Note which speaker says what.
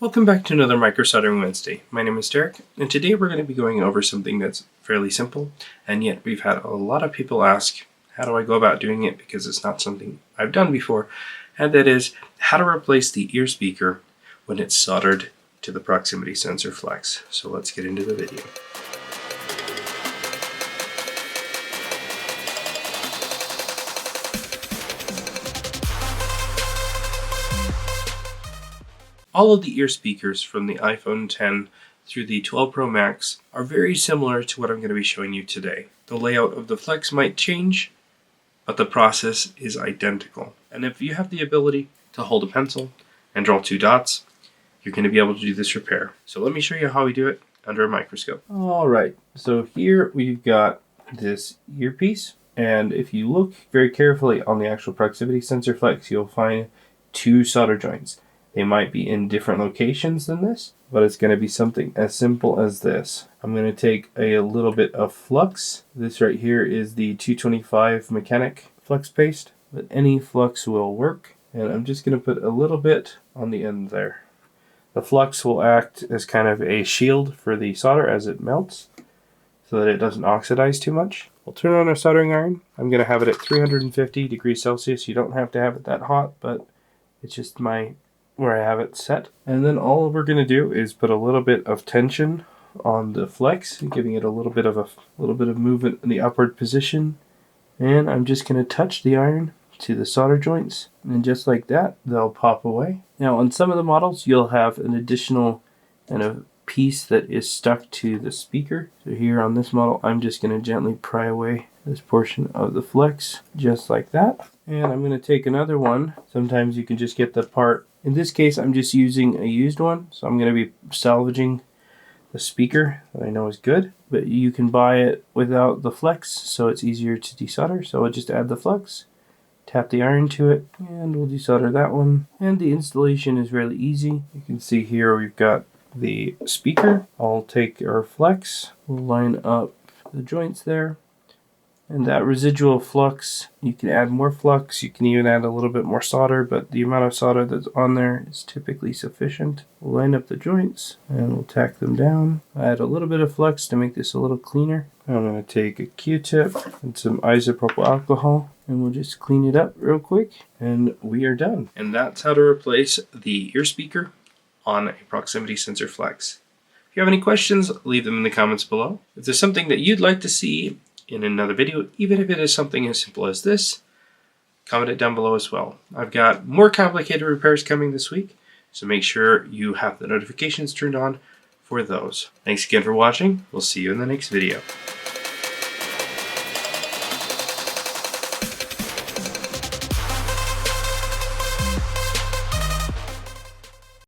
Speaker 1: Welcome back to another Micro Soldering Wednesday. My name is Derek, and today we're going to be going over something that's fairly simple, and yet we've had a lot of people ask, how do I go about doing it, because it's not something I've done before, and that is how to replace the ear speaker when it's soldered to the proximity sensor flex. So let's get into the video. All of the ear speakers from the iPhone 10 through the 12 Pro Max are very similar to what I'm going to be showing you today. The layout of the flex might change, but the process is identical. And if you have the ability to hold a pencil and draw two dots, you're going to be able to do this repair. So let me show you how we do it under a microscope. Alright, so here we've got this earpiece, and if you look very carefully on the actual proximity sensor flex, you'll find two solder joints. They might be in different locations than this, but it's going to be something as simple as this. I'm going to take a little bit of flux. This right here is the 225 mechanic flux paste, but any flux will work. And I'm just going to put a little bit on the end there. The flux will act as kind of a shield for the solder as it melts, so that it doesn't oxidize too much. We'll turn on our soldering iron. I'm going to have it at 350 degrees Celsius. You don't have to have it that hot, but it's just where I have it set. And then all we're going to do is put a little bit of tension on the flex, giving it a little bit of movement in the upward position. And I'm just going to touch the iron to the solder joints, and just like that, they'll pop away. Now on some of the models, you'll have an additional kind of piece that is stuck to the speaker. So here on this model, I'm just going to gently pry away this portion of the flex, just like that. And I'm going to take another one. Sometimes you can just get the part. In this case, I'm just using a used one, so I'm going to be salvaging the speaker that I know is good. But you can buy it without the flex, so it's easier to desolder. So I'll just add the flex, tap the iron to it, and we'll desolder that one. And the installation is really easy. You can see here we've got the speaker. I'll take our flex, we'll line up the joints there. And that residual flux, you can add more flux, you can even add a little bit more solder, but the amount of solder that's on there is typically sufficient. We'll line up the joints and we'll tack them down. Add a little bit of flux to make this a little cleaner. I'm going to take a Q-tip and some isopropyl alcohol, and we'll just clean it up real quick, and we are done. And that's how to replace the ear speaker on a proximity sensor flex. If you have any questions, leave them in the comments below. If there's something that you'd like to see in another video, even if it is something as simple as this, comment it down below as well. I've got more complicated repairs coming this week, so make sure you have the notifications turned on for those. Thanks again for watching. We'll see you in the next video.